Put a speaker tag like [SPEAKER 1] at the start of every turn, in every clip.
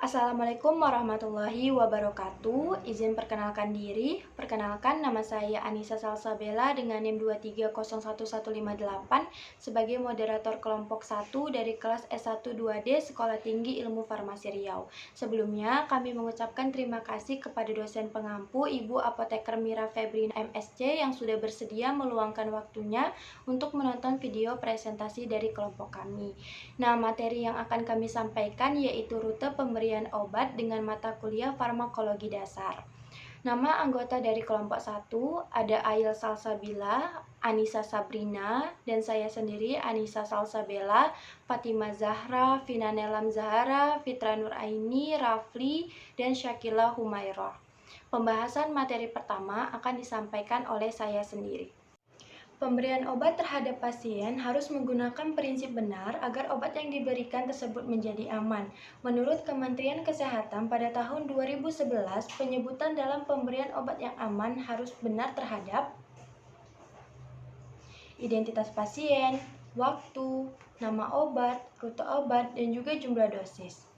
[SPEAKER 1] Assalamualaikum warahmatullahi wabarakatuh. Izin perkenalkan diri. Perkenalkan, nama saya Anissa Salsabella dengan NIM 2301158 sebagai moderator kelompok 1 dari kelas S1 2D Sekolah Tinggi Ilmu Farmasi Riau. Sebelumnya, kami mengucapkan terima kasih kepada dosen pengampu Ibu Apoteker Mira Febrina MSc yang sudah bersedia meluangkan waktunya untuk menonton video presentasi dari kelompok kami. Nah, materi yang akan kami sampaikan yaitu rute pemberian obat dengan mata kuliah farmakologi dasar. Nama anggota dari kelompok 1 ada Ail Salsabila, Anissa Sabrina, dan saya sendiri Anissa Salsabella, Fatima Zahra, Vina Nelam Zahara, Fitra Nuraini, Rafli, dan Syakila Humairah. Pembahasan materi pertama akan disampaikan oleh saya sendiri. Pemberian obat terhadap pasien harus menggunakan prinsip benar agar obat yang diberikan tersebut menjadi aman. Menurut Kementerian Kesehatan pada tahun 2011, penyebutan dalam pemberian obat yang aman harus benar terhadap identitas pasien, waktu, nama obat, rute obat, dan juga jumlah dosis.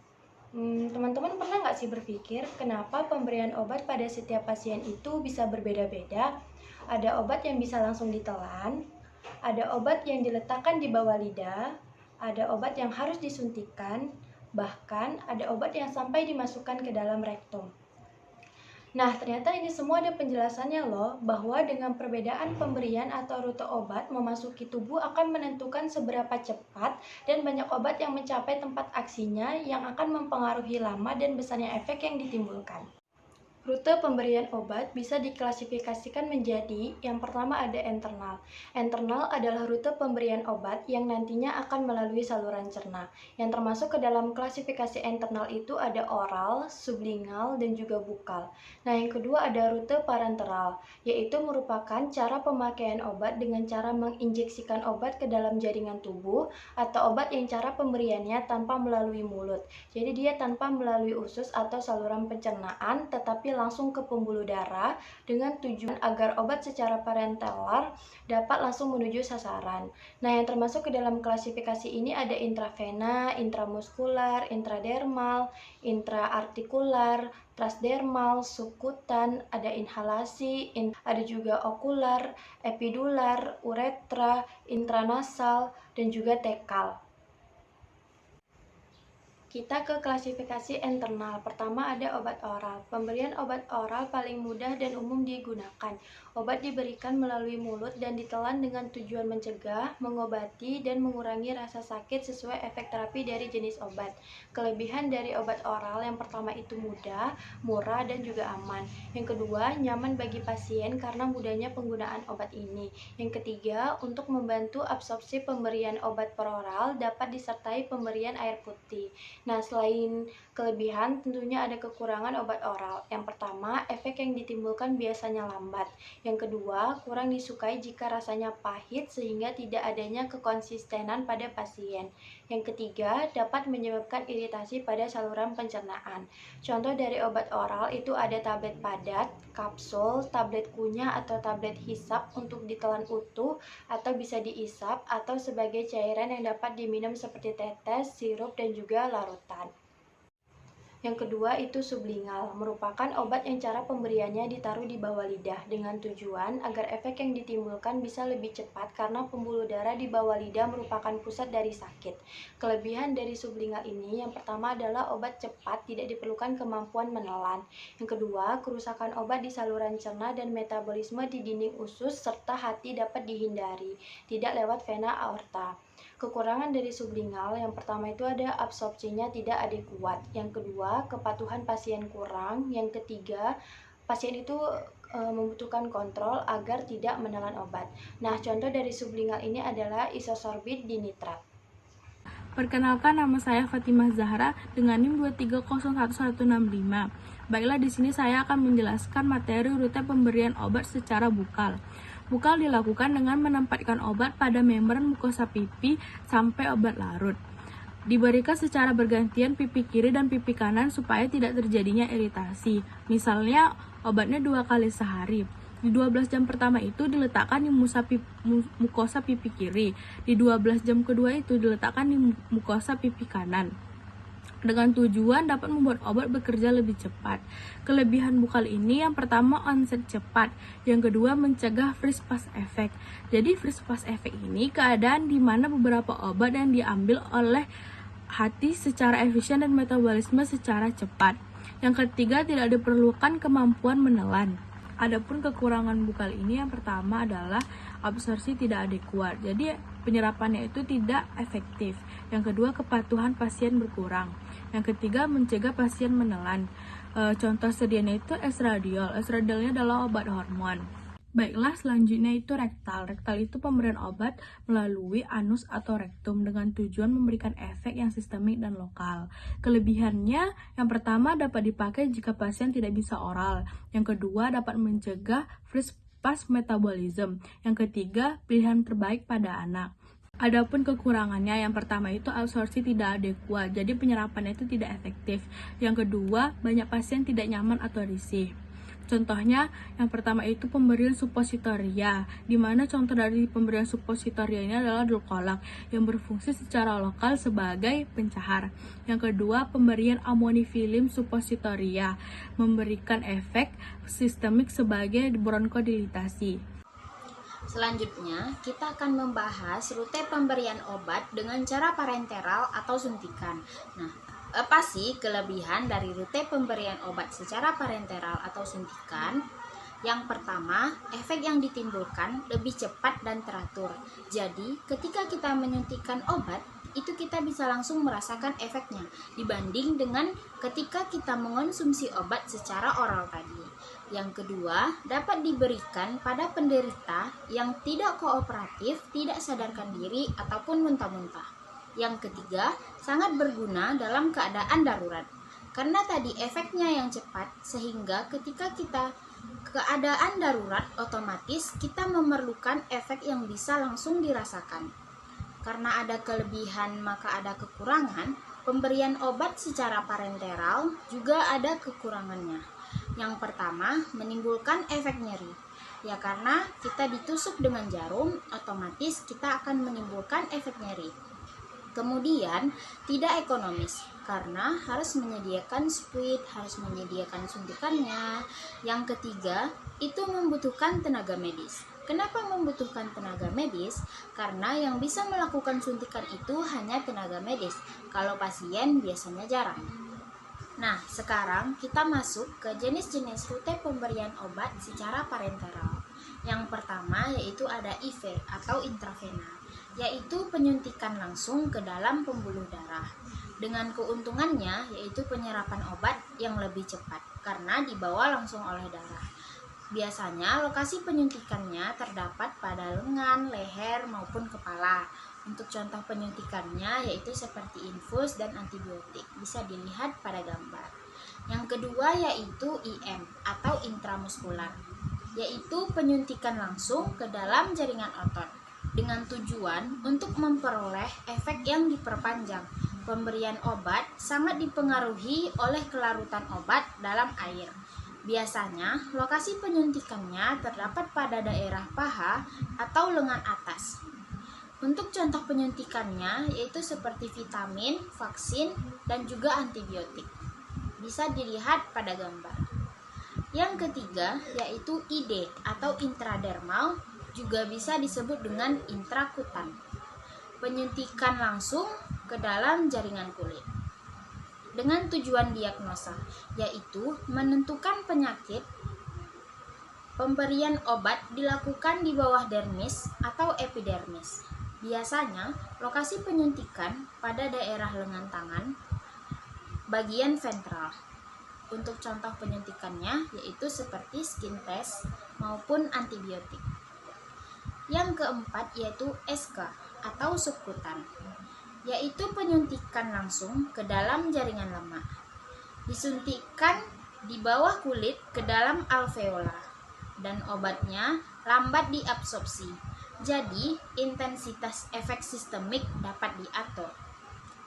[SPEAKER 1] Teman-teman pernah nggak sih berpikir kenapa pemberian obat pada setiap pasien itu bisa berbeda-beda? Ada obat yang bisa langsung ditelan, ada obat yang diletakkan di bawah lidah, ada obat yang harus disuntikan, bahkan ada obat yang sampai dimasukkan ke dalam rektum. Nah, ternyata ini semua ada penjelasannya loh, bahwa dengan perbedaan pemberian atau rute obat memasuki tubuh akan menentukan seberapa cepat dan banyak obat yang mencapai tempat aksinya yang akan mempengaruhi lama dan besarnya efek yang ditimbulkan. Rute pemberian obat bisa diklasifikasikan menjadi yang pertama ada internal. Internal adalah rute pemberian obat yang nantinya akan melalui saluran cerna. Yang termasuk ke dalam klasifikasi internal itu ada oral, sublingual, dan juga bukal. Nah, yang kedua ada rute parenteral, yaitu merupakan cara pemakaian obat dengan cara menginjeksikan obat ke dalam jaringan tubuh atau obat yang cara pemberiannya tanpa melalui mulut. Jadi dia tanpa melalui usus atau saluran pencernaan, tetapi langsung ke pembuluh darah dengan tujuan agar obat secara parenteral dapat langsung menuju sasaran. Nah, yang termasuk ke dalam klasifikasi ini ada intravena, intramuskular, intradermal, intraartikular, transdermal, subkutan, ada inhalasi, ada juga okular, epidular, uretra, intranasal, dan juga tekal. Kita ke klasifikasi internal. Pertama ada obat oral. Pemberian obat oral paling mudah dan umum digunakan. Obat diberikan melalui mulut dan ditelan dengan tujuan mencegah, mengobati, dan mengurangi rasa sakit sesuai efek terapi dari jenis obat. Kelebihan dari obat oral yang pertama itu mudah, murah, dan juga aman. Yang kedua, nyaman bagi pasien karena mudahnya penggunaan obat ini. Yang ketiga, untuk membantu absorpsi pemberian obat peroral dapat disertai pemberian air putih. Nah, selain kelebihan, tentunya ada kekurangan obat oral. Yang pertama, efek yang ditimbulkan biasanya lambat. Yang kedua, kurang disukai jika rasanya pahit sehingga tidak adanya kekonsistenan pada pasien. Yang ketiga, dapat menyebabkan iritasi pada saluran pencernaan. Contoh dari obat oral itu ada tablet padat, kapsul, tablet kunyah atau tablet hisap untuk ditelan utuh atau bisa diisap atau sebagai cairan yang dapat diminum seperti tetes, sirup, dan juga larutan. Yang kedua itu sublingual, merupakan obat yang cara pemberiannya ditaruh di bawah lidah dengan tujuan agar efek yang ditimbulkan bisa lebih cepat karena pembuluh darah di bawah lidah merupakan pusat dari sakit. Kelebihan dari sublingual ini yang pertama adalah obat cepat, tidak diperlukan kemampuan menelan. Yang kedua, kerusakan obat di saluran cerna dan metabolisme di dinding usus serta hati dapat dihindari, tidak lewat vena aorta. Kekurangan dari sublingual yang pertama itu ada absorpsinya tidak adekuat. Yang kedua, kepatuhan pasien kurang. Yang ketiga, pasien itu membutuhkan kontrol agar tidak menelan obat. Nah, contoh dari sublingual ini adalah isosorbit dinitrat.
[SPEAKER 2] Perkenalkan, nama saya Fatimah Zahra dengan NIM 2301165. Baiklah, di sini saya akan menjelaskan materi rute pemberian obat secara bukal. Bukal dilakukan dengan menempatkan obat pada membran mukosa pipi sampai obat larut. Diberikan secara bergantian pipi kiri dan pipi kanan supaya tidak terjadinya iritasi. Misalnya, obatnya 2 kali sehari. Di 12 jam pertama itu diletakkan di mukosa pipi kiri. Di 12 jam kedua itu diletakkan di mukosa pipi kanan. dengan tujuan dapat membuat obat bekerja lebih cepat. Kelebihan bukal ini yang pertama onset cepat, yang kedua mencegah freeze fast effect. Jadi freeze fast effect ini keadaan di mana beberapa obat yang diambil oleh hati secara efisien dan metabolisme secara cepat. Yang ketiga, tidak diperlukan kemampuan menelan. Adapun kekurangan bukal ini yang pertama adalah absorpsi tidak adekuat. Jadi penyerapannya itu tidak efektif. Yang kedua, kepatuhan pasien berkurang. Yang ketiga, mencegah pasien menelan. Contoh sedianya itu estradiol. Estradiolnya adalah obat hormon. Baiklah, selanjutnya itu rektal. Rektal itu pemberian obat melalui anus atau rektum dengan tujuan memberikan efek yang sistemik dan lokal. Kelebihannya, yang pertama dapat dipakai jika pasien tidak bisa oral. Yang kedua, dapat mencegah freeze fast metabolism. Yang ketiga, pilihan terbaik pada anak. Adapun kekurangannya, yang pertama itu absorpsi tidak adekuat, jadi penyerapannya itu tidak efektif. Yang kedua, banyak pasien tidak nyaman atau risih. Contohnya, yang pertama itu pemberian suppositoria, di mana contoh dari pemberian suppositoria ini adalah dulkolak yang berfungsi secara lokal sebagai pencahar. Yang kedua, pemberian amonifilin suppositoria, memberikan efek sistemik sebagai bronkodilitasi.
[SPEAKER 3] Selanjutnya, kita akan membahas rute pemberian obat dengan cara parenteral atau suntikan. Nah, apa sih kelebihan dari rute pemberian obat secara parenteral atau suntikan? Yang pertama, efek yang ditimbulkan lebih cepat dan teratur. Jadi, ketika kita menyuntikkan obat, itu kita bisa langsung merasakan efeknya dibanding dengan ketika kita mengonsumsi obat secara oral tadi. Yang kedua, dapat diberikan pada penderita yang tidak kooperatif, tidak sadarkan diri, ataupun muntah-muntah. Yang ketiga, sangat berguna dalam keadaan darurat. Karena tadi efeknya yang cepat, sehingga ketika kita keadaan darurat, otomatis kita memerlukan efek yang bisa langsung dirasakan. Karena ada kelebihan maka ada kekurangan, pemberian obat secara parenteral juga ada kekurangannya. Yang pertama, menimbulkan efek nyeri. Ya karena kita ditusuk dengan jarum, otomatis kita akan menimbulkan efek nyeri. Kemudian, tidak ekonomis karena harus menyediakan spuit, harus menyediakan suntikannya. Yang ketiga, itu membutuhkan tenaga medis. Kenapa membutuhkan tenaga medis? Karena yang bisa melakukan suntikan itu hanya tenaga medis. Kalau pasien biasanya jarang. Nah, sekarang kita masuk ke jenis-jenis rute pemberian obat secara parenteral. Yang pertama yaitu ada IV atau intravena, yaitu penyuntikan langsung ke dalam pembuluh darah. Dengan keuntungannya yaitu penyerapan obat yang lebih cepat karena dibawa langsung oleh darah. Biasanya lokasi penyuntikannya terdapat pada lengan, leher maupun kepala. Untuk contoh penyuntikannya yaitu seperti infus dan antibiotik, bisa dilihat pada gambar. Yang kedua yaitu IM atau intramuskular, yaitu penyuntikan langsung ke dalam jaringan otot dengan tujuan untuk memperoleh efek yang diperpanjang. Pemberian obat sangat dipengaruhi oleh kelarutan obat dalam air. Biasanya lokasi penyuntikannya terdapat pada daerah paha atau lengan atas. Untuk contoh penyuntikannya yaitu seperti vitamin, vaksin, dan juga antibiotik. Bisa dilihat pada gambar. Yang ketiga yaitu ID atau intradermal, juga bisa disebut dengan intrakutan. Penyuntikan langsung ke dalam jaringan kulit. Dengan tujuan diagnosa, yaitu menentukan penyakit. Pemberian obat dilakukan di bawah dermis atau epidermis. Biasanya, lokasi penyuntikan pada daerah lengan tangan, bagian ventral. Untuk contoh penyuntikannya yaitu seperti skin test maupun antibiotik. Yang keempat yaitu SK atau subkutan, yaitu penyuntikan langsung ke dalam jaringan lemak. Disuntikkan di bawah kulit ke dalam alveola dan obatnya lambat diabsorpsi. Jadi, intensitas efek sistemik dapat diatur.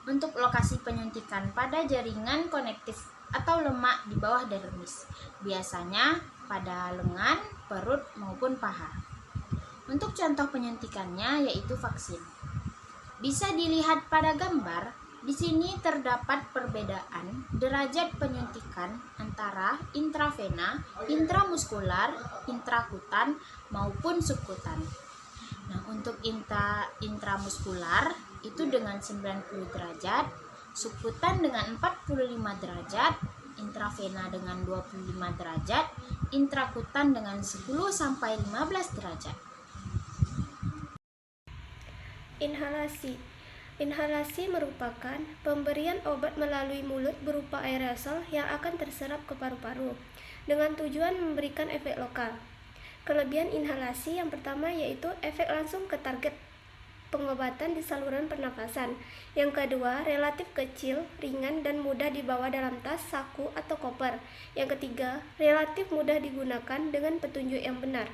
[SPEAKER 3] Untuk lokasi penyuntikan pada jaringan konektif atau lemak di bawah dermis, biasanya pada lengan, perut, maupun paha. Untuk contoh penyuntikannya yaitu vaksin. Bisa dilihat pada gambar Di sini terdapat perbedaan derajat penyuntikan antara intravena, intramuskular, intrakutan, maupun subkutan. Nah, untuk intramuskular itu dengan 90 derajat, subkutan dengan 45 derajat, intravena dengan 25 derajat, intrakutan dengan 10 sampai 15 derajat.
[SPEAKER 4] Inhalasi. Inhalasi merupakan pemberian obat melalui mulut berupa aerosol yang akan terserap ke paru-paru dengan tujuan memberikan efek lokal. Kelebihan inhalasi yang pertama yaitu efek langsung ke target pengobatan di saluran pernafasan. Yang kedua, relatif kecil, ringan, dan mudah dibawa dalam tas, saku, atau koper. Yang ketiga, relatif mudah digunakan dengan petunjuk yang benar.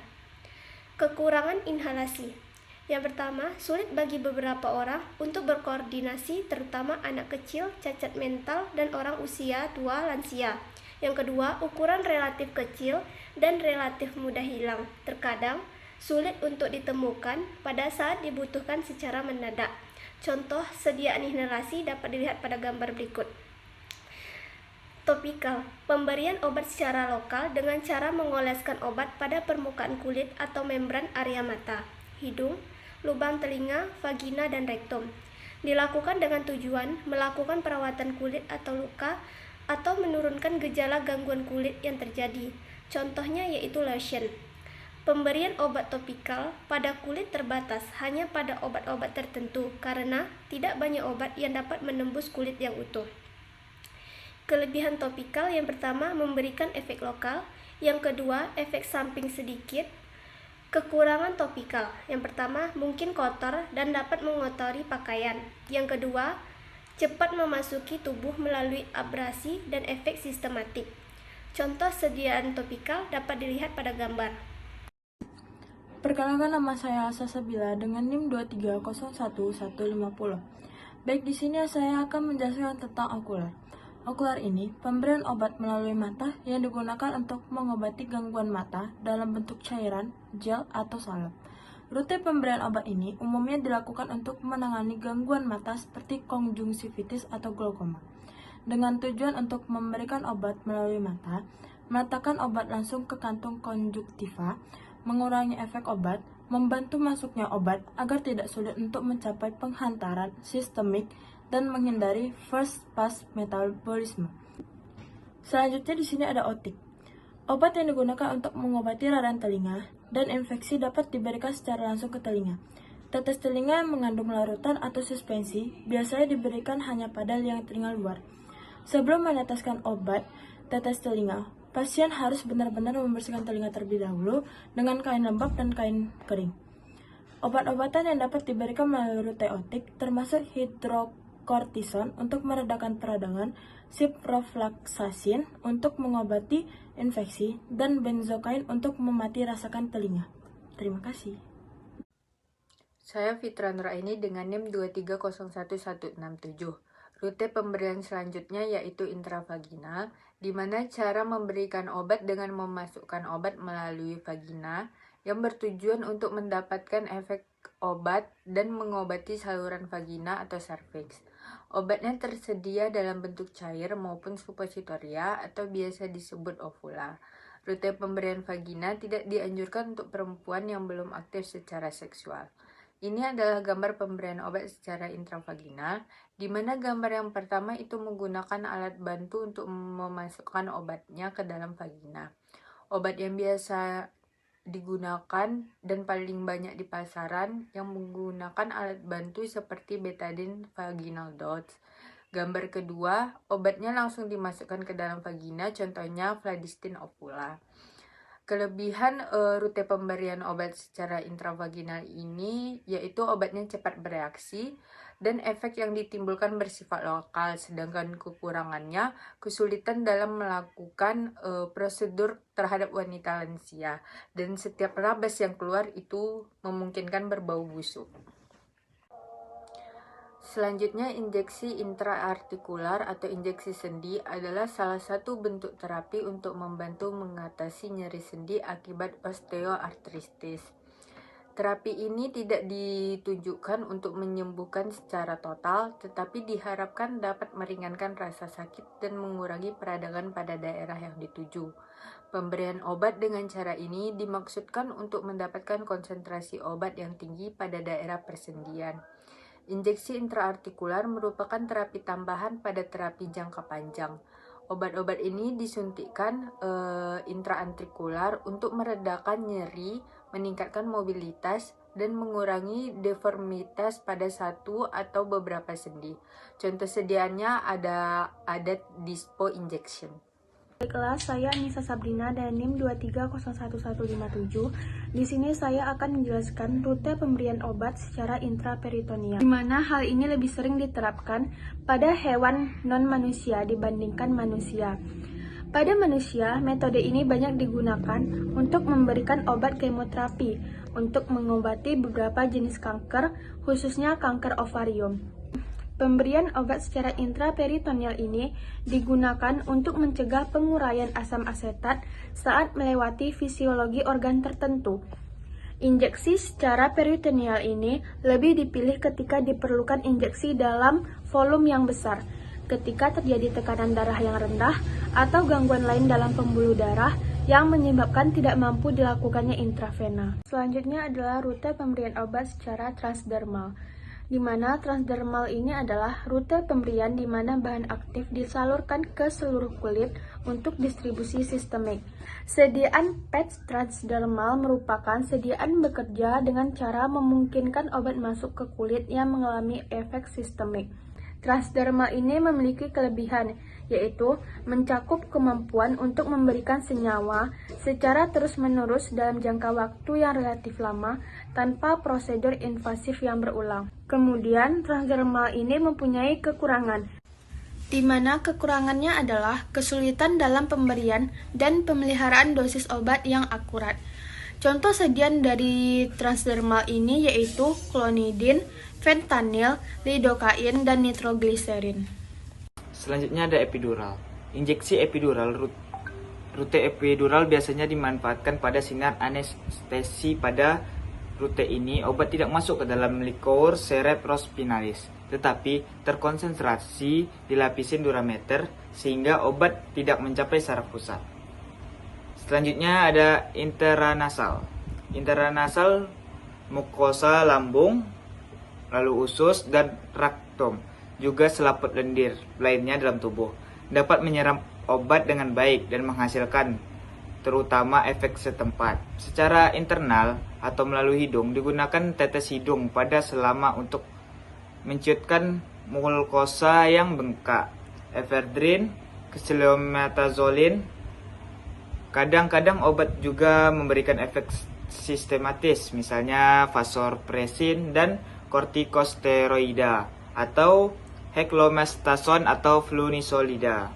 [SPEAKER 4] Kekurangan inhalasi. Yang pertama, sulit bagi beberapa orang untuk berkoordinasi, terutama anak kecil, cacat mental, dan orang usia tua lansia. Yang kedua, ukuran relatif kecil dan relatif mudah hilang. Terkadang, sulit untuk ditemukan pada saat dibutuhkan secara mendadak. Contoh sediaan inhalasi dapat dilihat pada gambar berikut. Topikal, pemberian obat secara lokal dengan cara mengoleskan obat pada permukaan kulit atau membran area mata, hidung, lubang telinga, vagina, dan rektum. Dilakukan dengan tujuan melakukan perawatan kulit atau luka atau menurunkan gejala gangguan kulit yang terjadi. Contohnya yaitu lotion. Pemberian obat topikal pada kulit terbatas hanya pada obat-obat tertentu karena tidak banyak obat yang dapat menembus kulit yang utuh. Kelebihan topikal yang pertama memberikan efek lokal, yang kedua efek samping sedikit. Kekurangan topikal yang pertama mungkin kotor dan dapat mengotori pakaian. Yang kedua cepat memasuki tubuh melalui abrasi dan efek sistematik. Contoh sediaan topikal dapat dilihat pada gambar.
[SPEAKER 2] Perkenalkan, nama saya Asa Sabila dengan NIM 2301150. Baik, di sini saya akan menjelaskan tentang okular. Okular ini pemberian obat melalui mata yang digunakan untuk mengobati gangguan mata dalam bentuk cairan, gel, atau salep. Rute pemberian obat ini umumnya dilakukan untuk menangani gangguan mata seperti konjungtivitis atau glaukoma. Dengan tujuan untuk memberikan obat melalui mata, meletakkan obat langsung ke kantung konjuktiva, mengurangi efek obat, membantu masuknya obat agar tidak sulit untuk mencapai penghantaran sistemik, dan menghindari first pass metabolisme. Selanjutnya di sini ada otik. Obat yang digunakan untuk mengobati radang telinga dan infeksi dapat diberikan secara langsung ke telinga. Tetes telinga yang mengandung larutan atau suspensi biasanya diberikan hanya pada liang telinga luar. Sebelum meneteskan obat tetes telinga, pasien harus benar-benar membersihkan telinga terlebih dahulu dengan kain lembab dan kain kering. Obat-obatan yang dapat diberikan melalui rute otik termasuk hidrokortison untuk meredakan peradangan, ciprofloxacin untuk mengobati infeksi, dan benzokain untuk memati rasakan telinga. Terima kasih.
[SPEAKER 5] Saya Fitra Nuraini dengan NIM 2301167. Rute pemberian selanjutnya yaitu intravaginal, di mana cara memberikan obat dengan memasukkan obat melalui vagina yang bertujuan untuk mendapatkan efek obat dan mengobati saluran vagina atau serviks. Obatnya tersedia dalam bentuk cair maupun suppositoria atau biasa disebut ovula. Rute pemberian vagina tidak dianjurkan untuk perempuan yang belum aktif secara seksual. Ini adalah gambar pemberian obat secara intravaginal, di mana gambar yang pertama itu menggunakan alat bantu untuk memasukkan obatnya ke dalam vagina. Obat yang biasa digunakan dan paling banyak di pasaran yang menggunakan alat bantu seperti betadine vaginal dots. Gambar kedua, obatnya langsung dimasukkan ke dalam vagina, contohnya Fladistin ovula. Kelebihan rute pemberian obat secara intravaginal ini yaitu obatnya cepat bereaksi dan efek yang ditimbulkan bersifat lokal, sedangkan kekurangannya kesulitan dalam melakukan prosedur terhadap wanita lansia dan setiap rabas yang keluar itu memungkinkan berbau busuk. Selanjutnya, injeksi intraartikular atau injeksi sendi adalah salah satu bentuk terapi untuk membantu mengatasi nyeri sendi akibat osteoartritis. Terapi ini tidak ditujukan untuk menyembuhkan secara total, tetapi diharapkan dapat meringankan rasa sakit dan mengurangi peradangan pada daerah yang dituju. Pemberian obat dengan cara ini dimaksudkan untuk mendapatkan konsentrasi obat yang tinggi pada daerah persendian. Injeksi intraartikular merupakan terapi tambahan pada terapi jangka panjang. Obat-obat ini disuntikkan intraartikular untuk meredakan nyeri, meningkatkan mobilitas, dan mengurangi deformitas pada satu atau beberapa sendi. Contoh sediaannya ada dispo injection.
[SPEAKER 2] Baiklah, saya Anissa Sabrina dan NIM 2301157. Di sini saya akan menjelaskan rute pemberian obat secara intraperitoneal, di mana hal ini lebih sering diterapkan pada hewan non-manusia dibandingkan manusia. Pada manusia, metode ini banyak digunakan untuk memberikan obat kemoterapi untuk mengobati beberapa jenis kanker, khususnya kanker ovarium. Pemberian obat secara intraperitoneal ini digunakan untuk mencegah penguraian asam asetat saat melewati fisiologi organ tertentu. Injeksi secara peritoneal ini lebih dipilih ketika diperlukan injeksi dalam volume yang besar, ketika terjadi tekanan darah yang rendah atau gangguan lain dalam pembuluh darah yang menyebabkan tidak mampu dilakukannya intravena. Selanjutnya adalah rute pemberian obat secara transdermal, di mana transdermal ini adalah rute pemberian di mana bahan aktif disalurkan ke seluruh kulit untuk distribusi sistemik. Sediaan patch transdermal merupakan sediaan bekerja dengan cara memungkinkan obat masuk ke kulit yang mengalami efek sistemik. Transdermal ini memiliki kelebihan, yaitu mencakup kemampuan untuk memberikan senyawa secara terus-menerus dalam jangka waktu yang relatif lama tanpa prosedur invasif yang berulang. Kemudian, transdermal ini mempunyai kekurangan, di mana kekurangannya adalah kesulitan dalam pemberian dan pemeliharaan dosis obat yang akurat. Contoh sediaan dari transdermal ini yaitu klonidin, fentanyl, lidokain, dan nitrogliserin.
[SPEAKER 6] Selanjutnya ada epidural. Injeksi epidural, rute epidural biasanya dimanfaatkan pada sinar anestesi. Pada rute ini, obat tidak masuk ke dalam liquor cerebrospinalis, tetapi terkonsentrasi di lapisin durameter sehingga obat tidak mencapai saraf pusat. Selanjutnya ada intranasal. Intranasal mukosa lambung, lalu usus dan raktum, juga selaput lendir lainnya dalam tubuh. Dapat menyerap obat dengan baik dan menghasilkan terutama efek setempat. Secara internal atau melalui hidung digunakan tetes hidung pada selama untuk menciutkan mukosa yang bengkak. Ephedrine, xylomethazolin. Kadang-kadang obat juga memberikan efek sistematis, misalnya vasopresin dan kortikosteroida atau heklometasone atau flunisolida.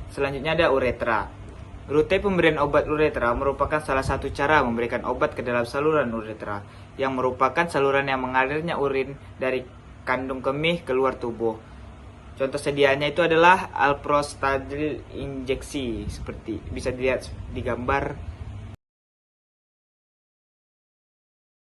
[SPEAKER 6] Selanjutnya ada uretra. Rute pemberian obat uretra merupakan salah satu cara memberikan obat ke dalam saluran uretra, yang merupakan saluran yang mengalirnya urin dari kandung kemih keluar tubuh. Contoh sediaannya itu adalah alprostadil injeksi, seperti bisa dilihat di gambar